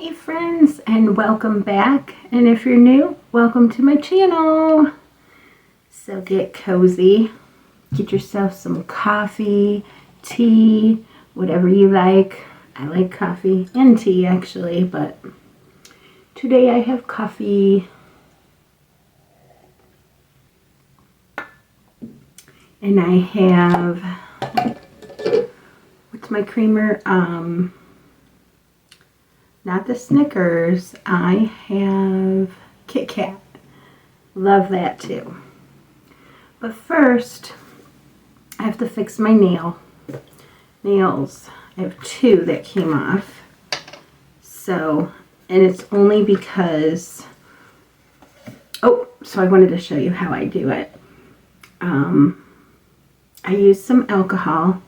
Hey friends, and welcome back, and if you're new, welcome to my channel. So get cozy, get yourself some coffee, tea, whatever you like. I like coffee and tea actually, but today I have coffee. And I have, what's my creamer? Not the Snickers. I have Kit Kat. Love that too. But first, I have to fix my nails. I have two that came off. So, and it's only because, so I wanted to show you how I do it. I use some alcohol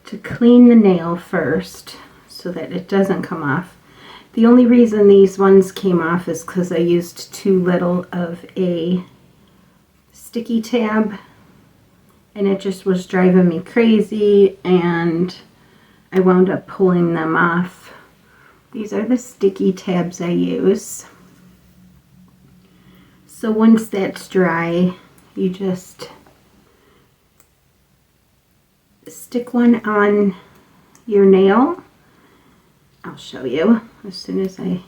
to clean the nail first so that it doesn't come off. The only reason these ones came off is because I used too little of a sticky tab and it just was driving me crazy and I wound up pulling them off. These are the sticky tabs I use. So once that's dry, you just stick one on your nail. I'll show you as soon as I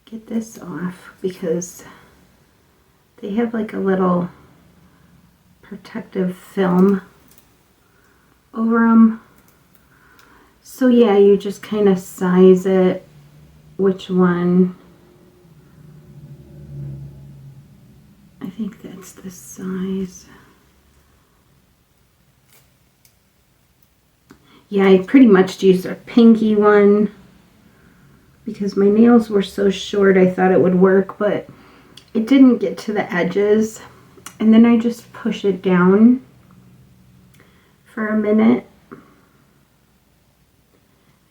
get this off because they have like a little protective film over them. So yeah, you just kind of size it, which one. I think that's the size. Yeah, I pretty much used a pinky one because my nails were so short I thought it would work, but it didn't get to the edges. And then I just push it down for a minute.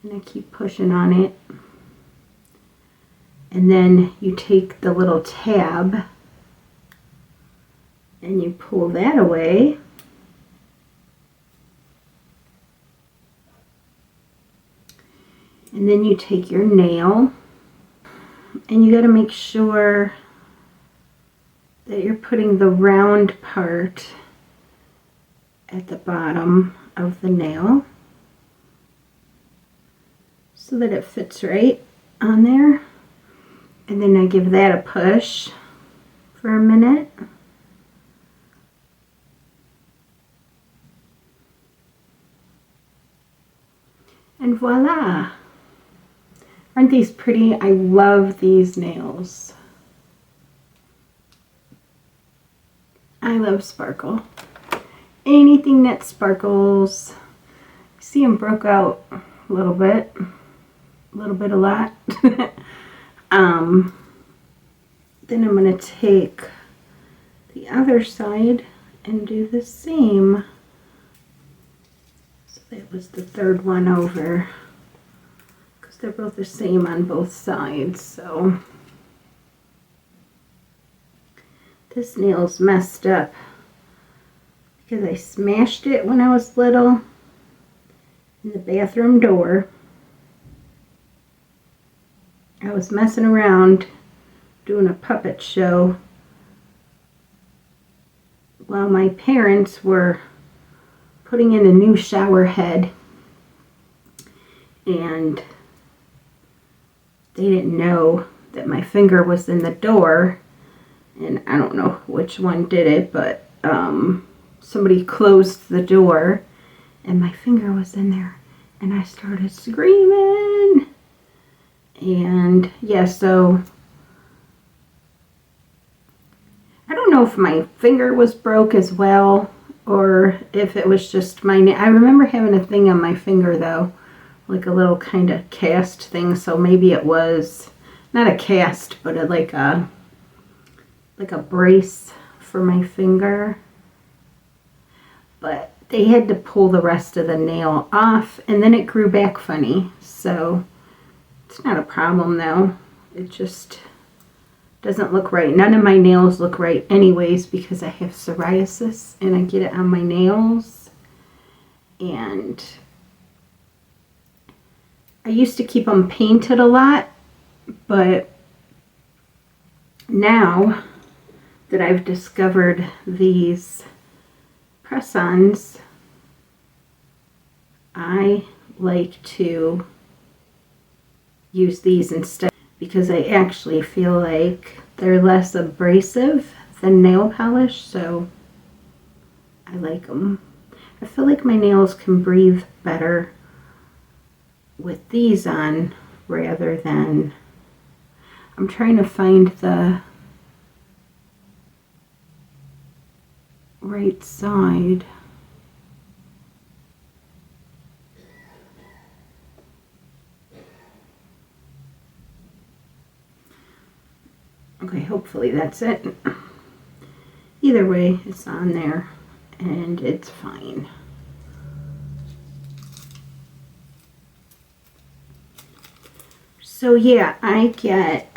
And I keep pushing on it. And then you take the little tab and you pull that away. And then you take your nail and you got to make sure that you're putting the round part at the bottom of the nail so that it fits right on there. And then I give that a push for a minute. And voila! Aren't these pretty? I love these nails. I love sparkle. Anything that sparkles. See them broke out a little bit. A lot. Then I'm going to take the other side and do the same. So that was the third one over. They're both the same on both sides, so this nail's messed up because I smashed it when I was little in the bathroom door. I was messing around doing a puppet show while my parents were putting in a new shower head, and they didn't know that my finger was in the door, and I don't know which one did it, but somebody closed the door and my finger was in there and I started screaming. And yeah, so I don't know if my finger was broke as well or if it was just my nail. I remember having a thing on my finger though, like a little kind of cast thing, so maybe it was not a cast but like a brace for my finger. But they had to pull the rest of the nail off and then it grew back funny, so it's not a problem though. It just doesn't look right. None of my nails look right anyways because I have psoriasis and I get it on my nails, and I used to keep them painted a lot, but now that I've discovered these press-ons, I like to use these instead because I actually feel like they're less abrasive than nail polish, so I like them. I feel like my nails can breathe better with these on rather than, I'm trying to find the right side. Okay, hopefully that's it. Either way, it's on there and it's fine. So yeah, I get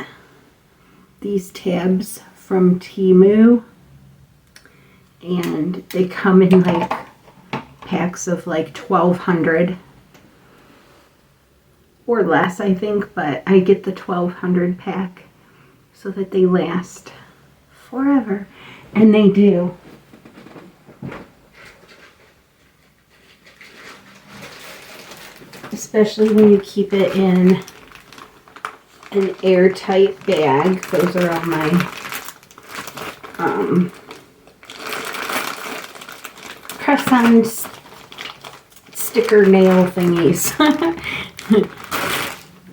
these tabs from Temu, and they come in like packs of like 1,200 or less, I think, but I get the 1,200 pack so that they last forever, and they do. Especially when you keep it in an airtight bag. Those are all my press-on sticker nail thingies,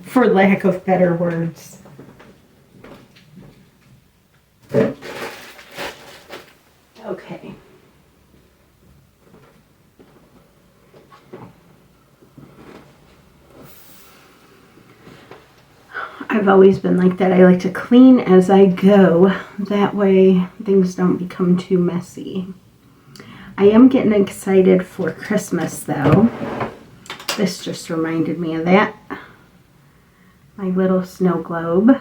for lack of better words. Okay. I've always been like that. I like to clean as I go. That way things don't become too messy. I am getting excited for Christmas though. This just reminded me of that. My little snow globe.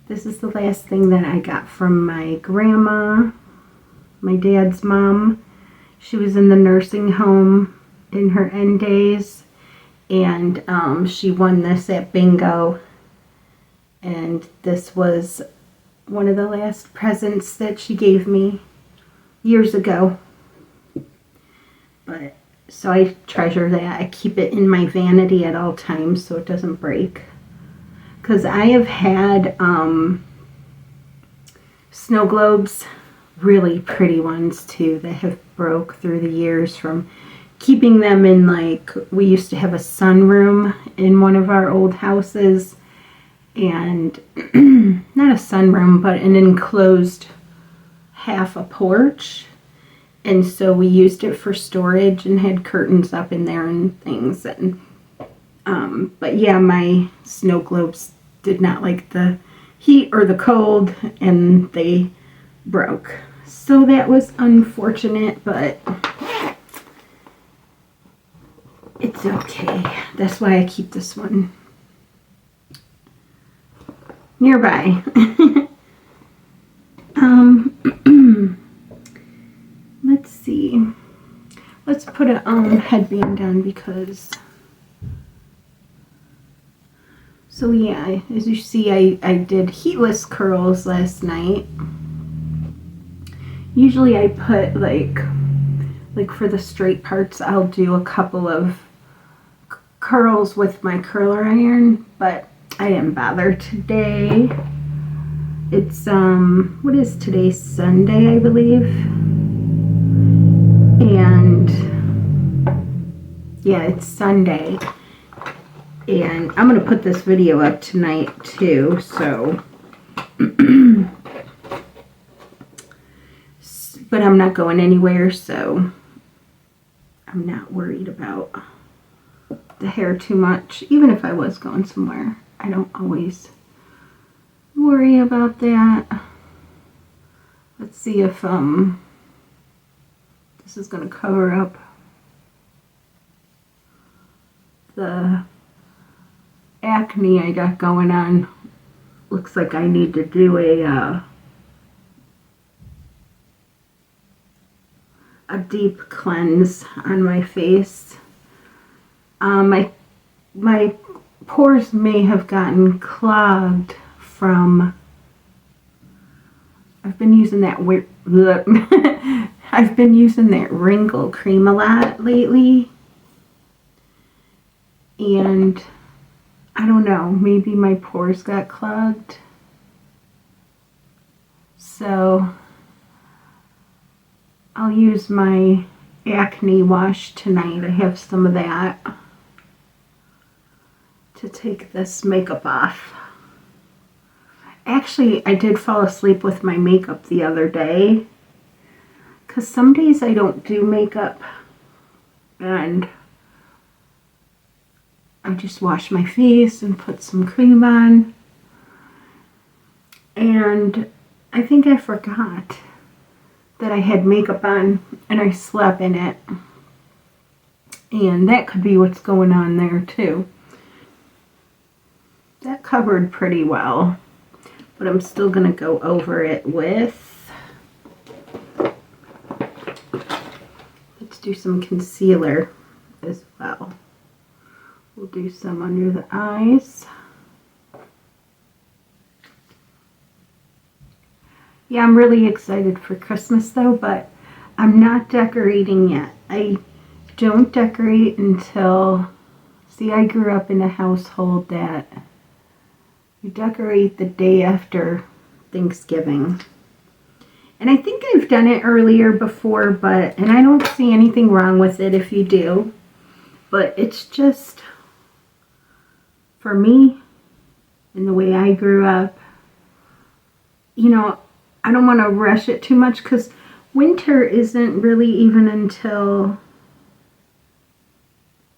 This is the last thing that I got from my grandma, my dad's mom. She was in the nursing home in her end days, and she won this at bingo, and this was one of the last presents that she gave me years ago. But so I treasure that. I keep it in my vanity at all times so it doesn't break, because I have had snow globes, really pretty ones too, that have broke through the years from keeping them in, like, we used to have a sunroom in one of our old houses, and not a sunroom, but an enclosed half a porch, and so we used it for storage and had curtains up in there and things. And but yeah, my snow globes did not like the heat or the cold, and they broke, so that was unfortunate, but it's okay. That's why I keep this one nearby. Let's see. Let's put a headband on because, so yeah, as you see, I did heatless curls last night. Usually I put like for the straight parts, I'll do a couple of curls with my curler iron, but I didn't bother today. It's what is today? Sunday, I believe. And yeah, it's Sunday. And I'm gonna put this video up tonight too, so but I'm not going anywhere, so I'm not worried about the hair too much. Even if I was going somewhere, I don't always worry about that. Let's see if this is going to cover up the acne I got going on. Looks like I need to do a deep cleanse on my face. I my pores may have gotten clogged from, I've been using that I've been using that wrinkle cream a lot lately, and I don't know, maybe my pores got clogged. So I'll use my acne wash tonight. I have some of that to take this makeup off. Actually, I did fall asleep with my makeup the other day, because some days I don't do makeup and I just wash my face and put some cream on, and I think I forgot that I had makeup on and I slept in it, and that could be what's going on there too. That covered pretty well, but I'm still going to go over it with, let's do some concealer as well. We'll do some under the eyes. Yeah, I'm really excited for Christmas though, but I'm not decorating yet. I don't decorate until, see, I grew up in a household that you decorate the day after Thanksgiving. And I think I've done it earlier before, and I don't see anything wrong with it if you do. But it's just, for me, and the way I grew up, you know, I don't want to rush it too much, because winter isn't really even until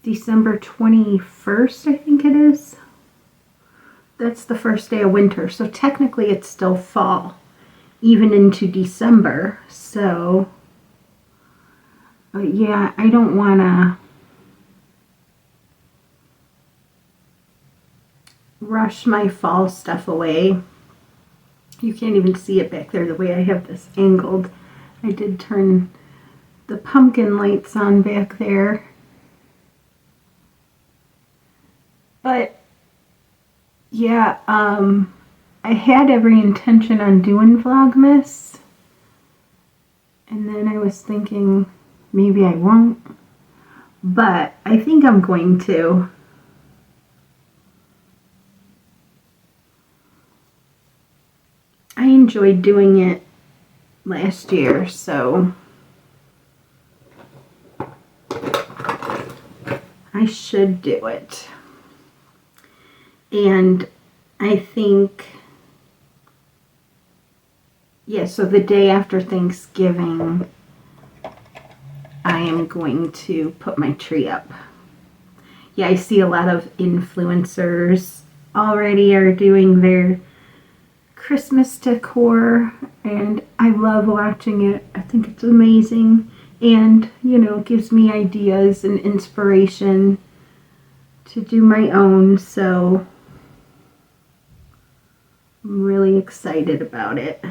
December 21st, I think it is. That's the first day of winter. So technically it's still fall, even into December. So, yeah, I don't want to rush my fall stuff away. You can't even see it back there the way I have this angled. I did turn the pumpkin lights on back there. But yeah, I had every intention on doing Vlogmas, and then I was thinking maybe I won't, but I think I'm going to. I enjoyed doing it last year, so I should do it. And I think, yeah, so the day after Thanksgiving, I am going to put my tree up. Yeah, I see a lot of influencers already are doing their Christmas decor, and I love watching it. I think it's amazing, and, you know, it gives me ideas and inspiration to do my own, so I'm really excited about it.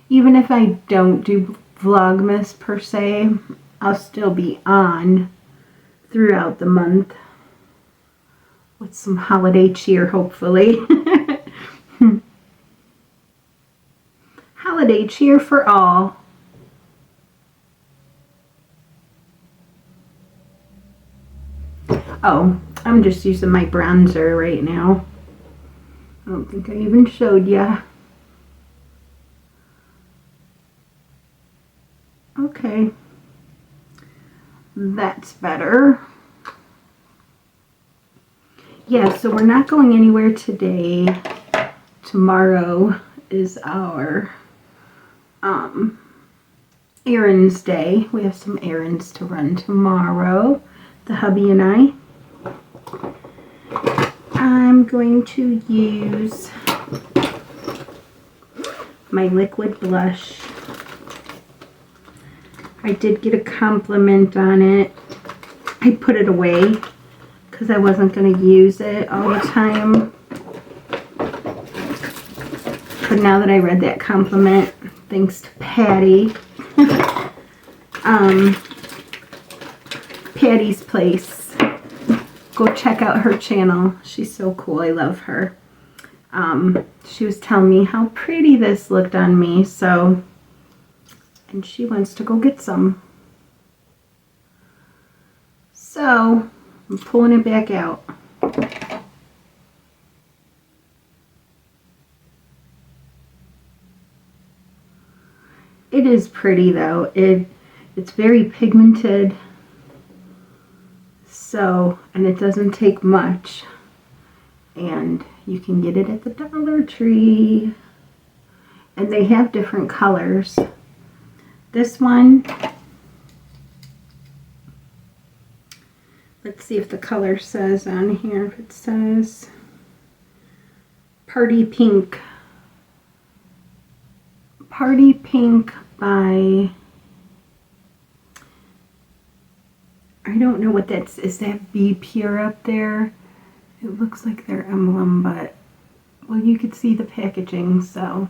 Even if I don't do Vlogmas per se, I'll still be on throughout the month with some holiday cheer, hopefully. Holiday cheer for all. Oh, I'm just using my bronzer right now. I don't think I even showed ya. Okay. That's better. Yeah, so we're not going anywhere today. Tomorrow is our errands day. We have some errands to run tomorrow, the hubby and I. I'm going to use my liquid blush. I did get a compliment on it. I put it away because I wasn't going to use it all the time. But now that I read that compliment, thanks to Patty, Patty's Place, go check out her channel. She's so cool. I love her. She was telling me how pretty this looked on me, so, and she wants to go get some. So, I'm pulling it back out. It is pretty though. It's very pigmented. So, and it doesn't take much. And you can get it at the Dollar Tree. And they have different colors. This one, let's see if the color says on here. It says Party Pink. Party Pink by, I don't know what that's, is that Be Pure up there? It looks like their emblem, but, well, you could see the packaging, so.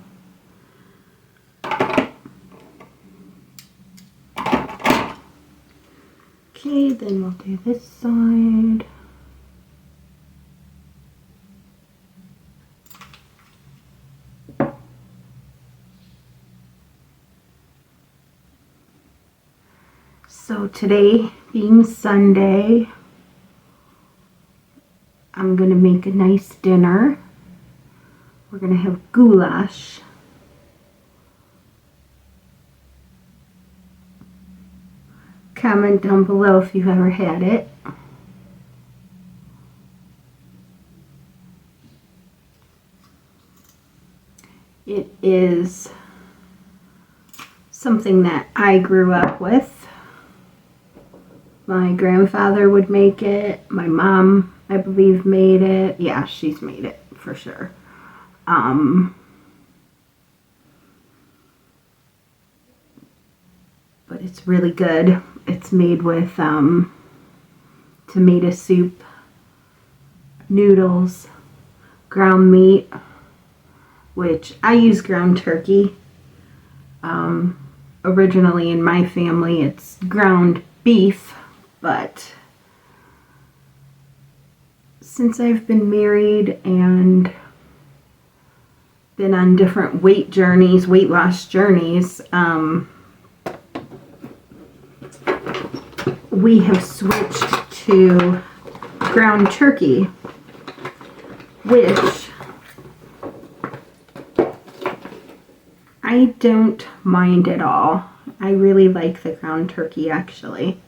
Okay, then we'll do this side. So today, being Sunday, I'm going to make a nice dinner. We're going to have goulash. Comment down below if you've ever had it. It is something that I grew up with. My grandfather would make it. My mom, I believe, made it. Yeah, she's made it for sure. But it's really good. It's made with tomato soup, noodles, ground meat, which I use ground turkey. Originally in my family it's ground beef, but since I've been married and been on different weight loss journeys, we have switched to ground turkey, which I don't mind at all. I really like the ground turkey, actually.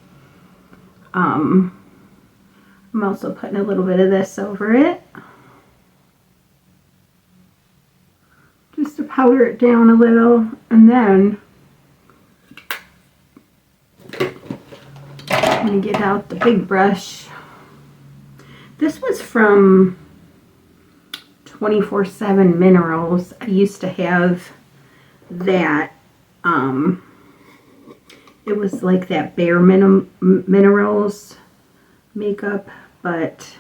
I'm also putting a little bit of this over it, just to powder it down a little, and then I'm going to get out the big brush. This was from 24/7 Minerals. I used to have that. It was like that Bare Minerals makeup, but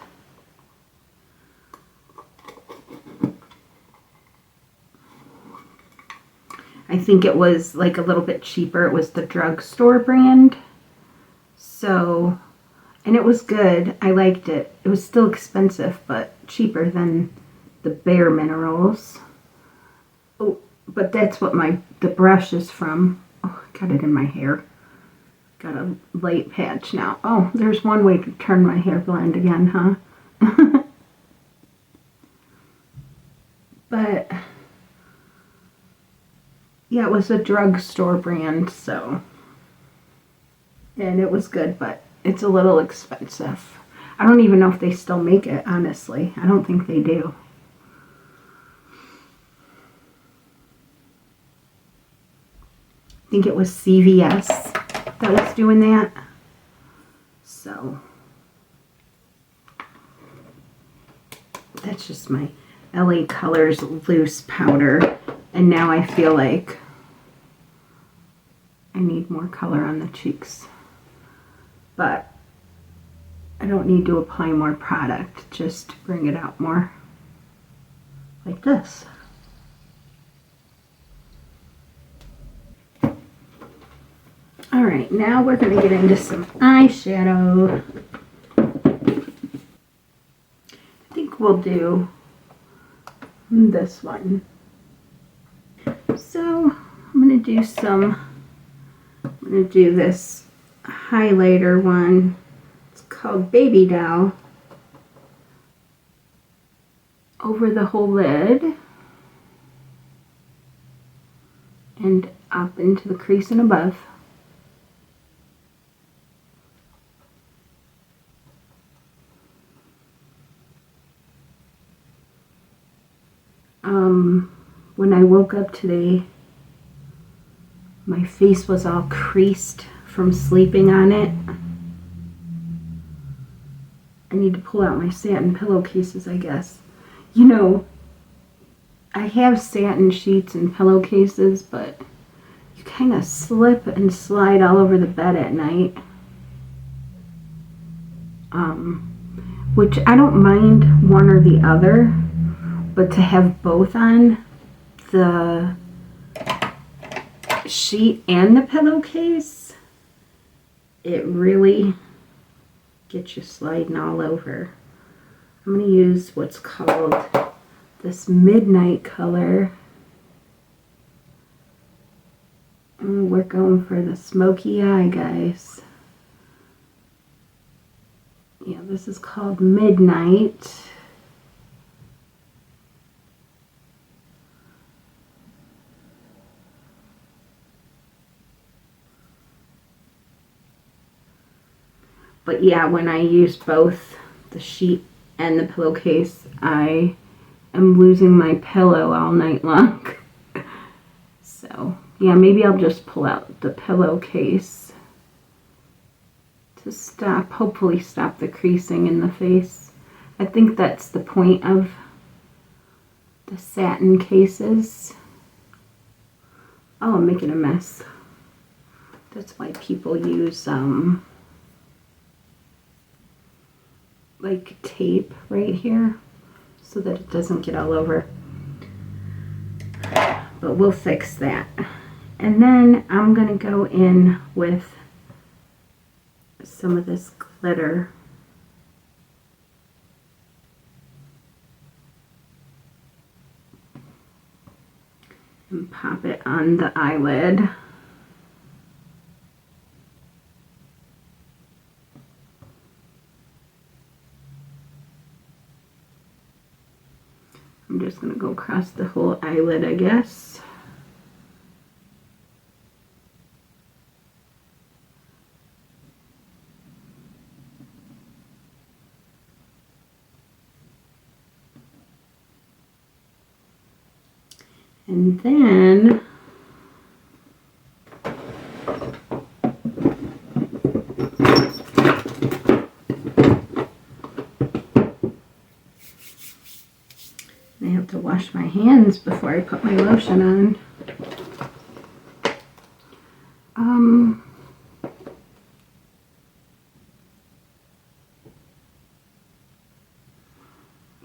I think it was like a little bit cheaper. It was the drugstore brand. So, and it was good. I liked it. It was still expensive, but cheaper than the Bare Minerals. Oh, but that's what the brush is from. Oh, I got it in my hair. Got a light patch now. Oh, there's one way to turn my hair blonde again, huh? But yeah, it was a drugstore brand, so, and it was good, but it's a little expensive. I don't even know if they still make it, honestly. I don't think they do. I think it was CVS that was doing that. So that's just my LA Colors loose powder, and now I feel like I need more color on the cheeks, but I don't need to apply more product, just bring it out more like this. Alright, now we're going to get into some eyeshadow. think we'll do this one. So I'm going to do this highlighter one. It's called Baby Doll. Over the whole lid and up into the crease and above. When I woke up today, my face was all creased from sleeping on it. I need to pull out my satin pillowcases, I guess. You know, I have satin sheets and pillowcases, but you kind of slip and slide all over the bed at night. Which I don't mind one or the other, but to have both on, the sheet and the pillowcase, it really gets you sliding all over. I'm going to use what's called this midnight color. We're going for the smoky eye, guys. Yeah, this is called Midnight. But yeah, when I use both the sheet and the pillowcase, I am losing my pillow all night long. So yeah, maybe I'll just pull out the pillowcase to hopefully stop the creasing in the face. I think that's the point of the satin cases. Oh, I'm making a mess. That's why people use like tape right here so that it doesn't get all over. But we'll fix that. And then I'm going to go in with some of this glitter. And pop it on the eyelid. I'm just going to go across the whole eyelid, I guess. And then I have to wash my hands before I put my lotion on.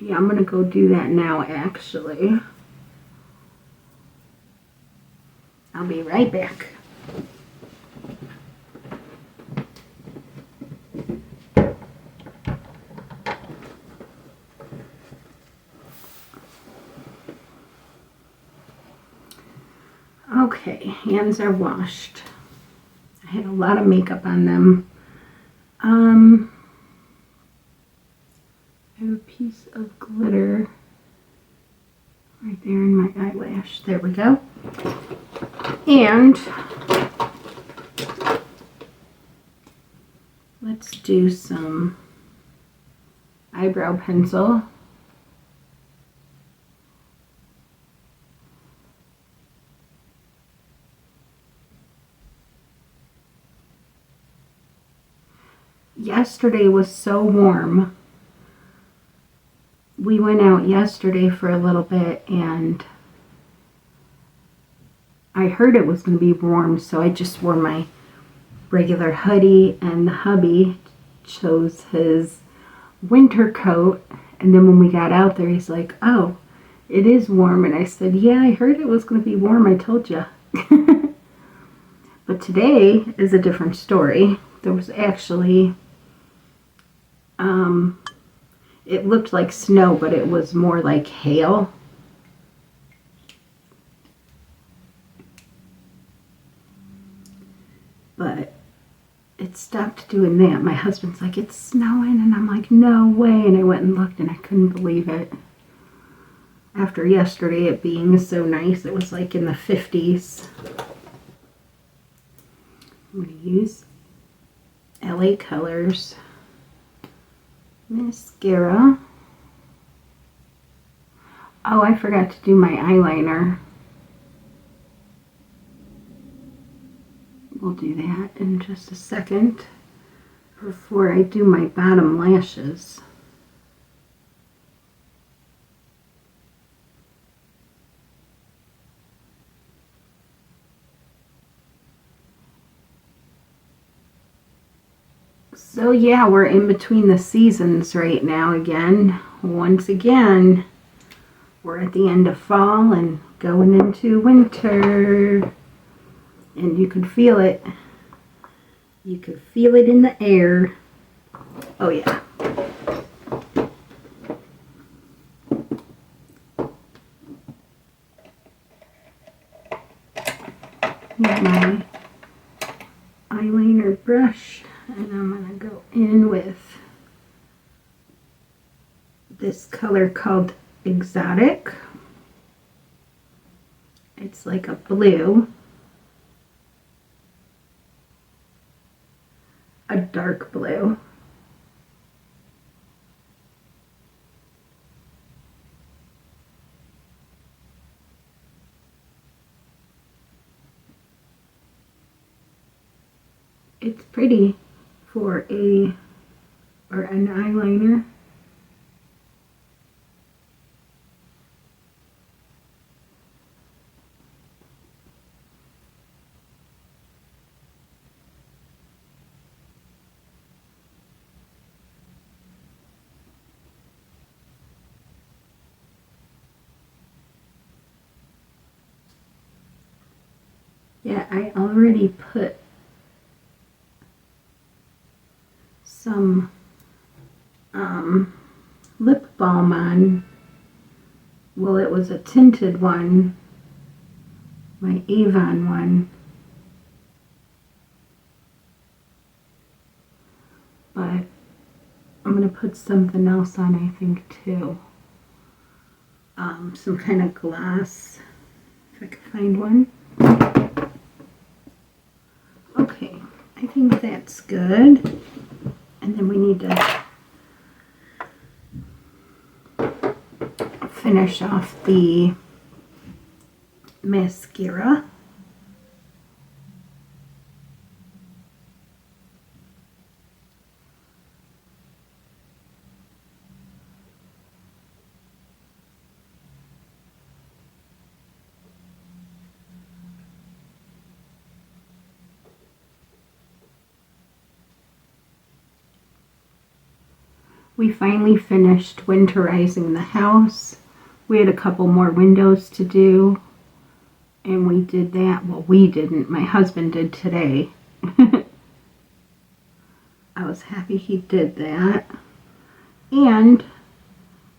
Yeah, I'm gonna go do that now, actually. I'll be right back. Okay, hands are washed. I had a lot of makeup on them. I have a piece of glitter right there in my eyelash. There we go. And let's do some eyebrow pencil. Yesterday was so warm. We went out yesterday for a little bit and I heard it was going to be warm, so I just wore my regular hoodie, and the hubby chose his winter coat. And then when we got out there, he's like, "Oh, it is warm." And I said, "Yeah, I heard it was going to be warm. I told you." But today is a different story. There was actually, It looked like snow, but it was more like hail. But it stopped doing that. My husband's like, it's snowing, and I'm like, no way. And I went and looked, and I couldn't believe it. After yesterday it being so nice, it was like in the 50s. I'm going to use LA Colors mascara. Oh, I forgot to do my eyeliner. We'll do that in just a second before I do my bottom lashes. So yeah, we're in between the seasons right now again. Once again, we're at the end of fall and going into winter. And you can feel it. You can feel it in the air. Oh yeah. Use my eyeliner brush. And I'm going to go in with this color called Exotic. It's like a blue, a dark blue. It's pretty for an eyeliner. Yeah, I already put some lip balm on. Well, it was a tinted one, my Avon one. But I'm going to put something else on, I think, too. Some kind of gloss, if I can find one. Okay, I think that's good. And then we need to finish off the mascara. We finally finished winterizing the house. We had a couple more windows to do, and we did that. Well, we didn't. My husband did today. I was happy he did that. And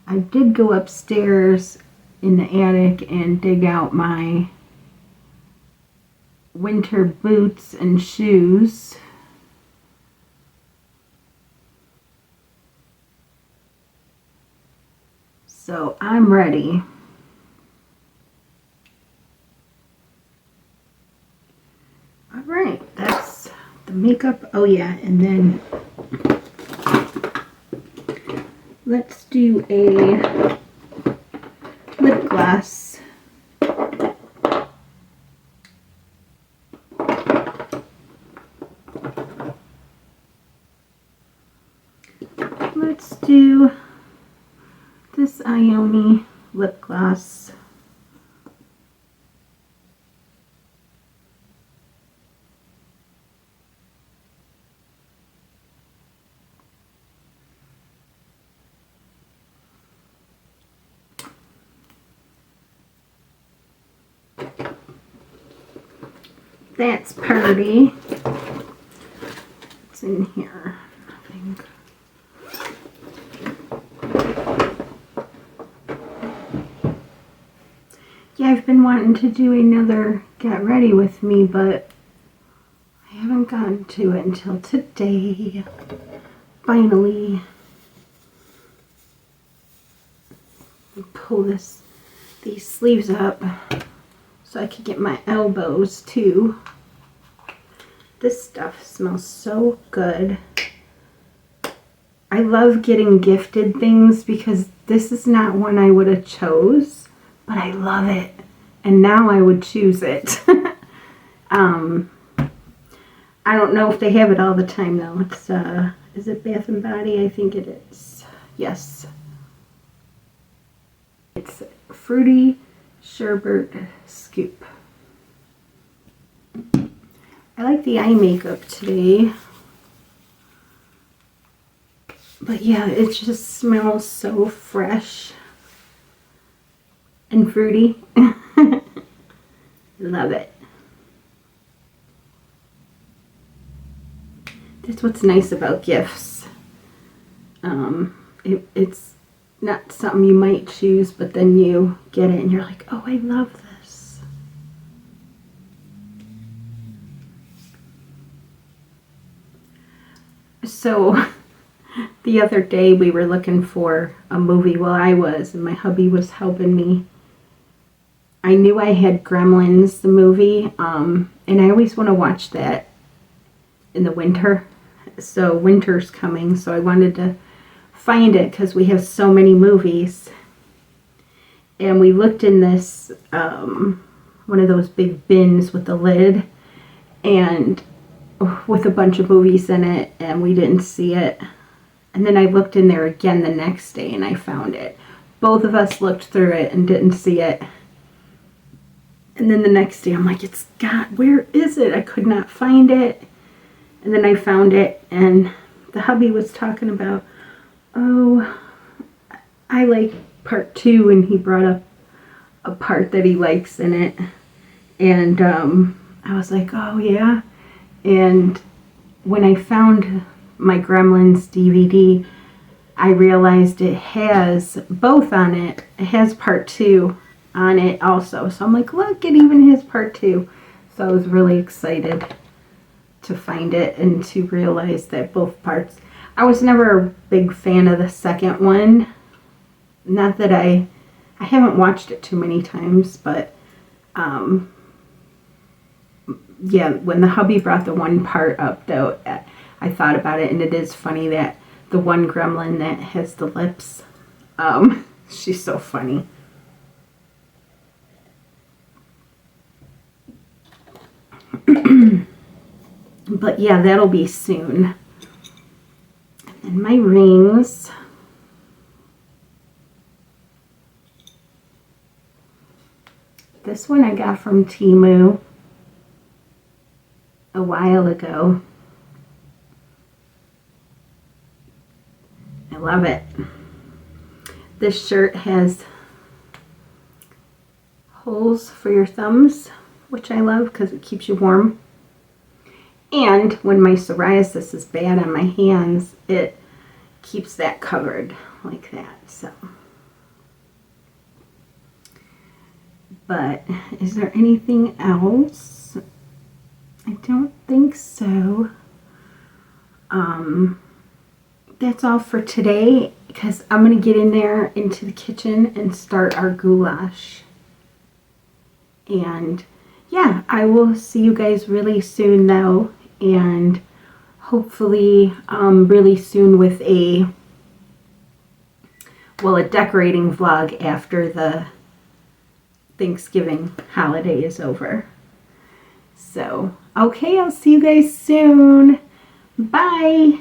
I did go upstairs in the attic and dig out my winter boots and shoes. So I'm ready. All right, that's the makeup. Oh yeah, and then let's do a lip gloss. Let's do this Ione lip gloss. That's pretty. It's in here, I think. I've been wanting to do another get ready with me, but I haven't gotten to it until today. Finally. Pull these sleeves up so I can get my elbows too. This stuff smells so good. I love getting gifted things because this is not one I would have chose, but I love it. And now I would choose it. I don't know if they have it all the time though. It's is it Bath and Body? I think it is. Yes. It's Fruity Sherbet Scoop. I like the eye makeup today. But yeah, it just smells so fresh and fruity. Love it. That's what's nice about gifts. It's not something you might choose, but then you get it and you're like, oh, I love this. So the other day we were looking for a movie. Well, I was, and my hubby was helping me. I knew I had Gremlins, the movie, and I always want to watch that in the winter. So winter's coming, so I wanted to find it because we have so many movies. And we looked in this one of those big bins with the lid and with a bunch of movies in it, and we didn't see it. And then I looked in there again the next day and I found it. Both of us looked through it and didn't see it. And then the next day I'm like, where is it? I could not find it. And then I found it, and the hubby was talking about, oh, I like part 2, and he brought up a part that he likes in it. And I was like, oh yeah. And when I found my Gremlins DVD, I realized it has both on it. It has part 2 on it also. So I'm like, look, it even has part 2. So I was really excited to find it and to realize that both parts. I was never a big fan of the second one. Not that I haven't watched it too many times, but yeah, when the hubby brought the one part up though, I thought about it, and it is funny that the one gremlin that has the lips, she's so funny. But yeah, that'll be soon. And my rings. This one I got from Temu a while ago. I love it. This shirt has holes for your thumbs, which I love because it keeps you warm. And when my psoriasis is bad on my hands, it keeps that covered like that. So, but is there anything else? I don't think so. That's all for today, because I'm going to get in there into the kitchen and start our goulash. And yeah, I will see you guys really soon though, and hopefully really soon with a decorating vlog after the Thanksgiving holiday is over. So, okay, I'll see you guys soon. Bye.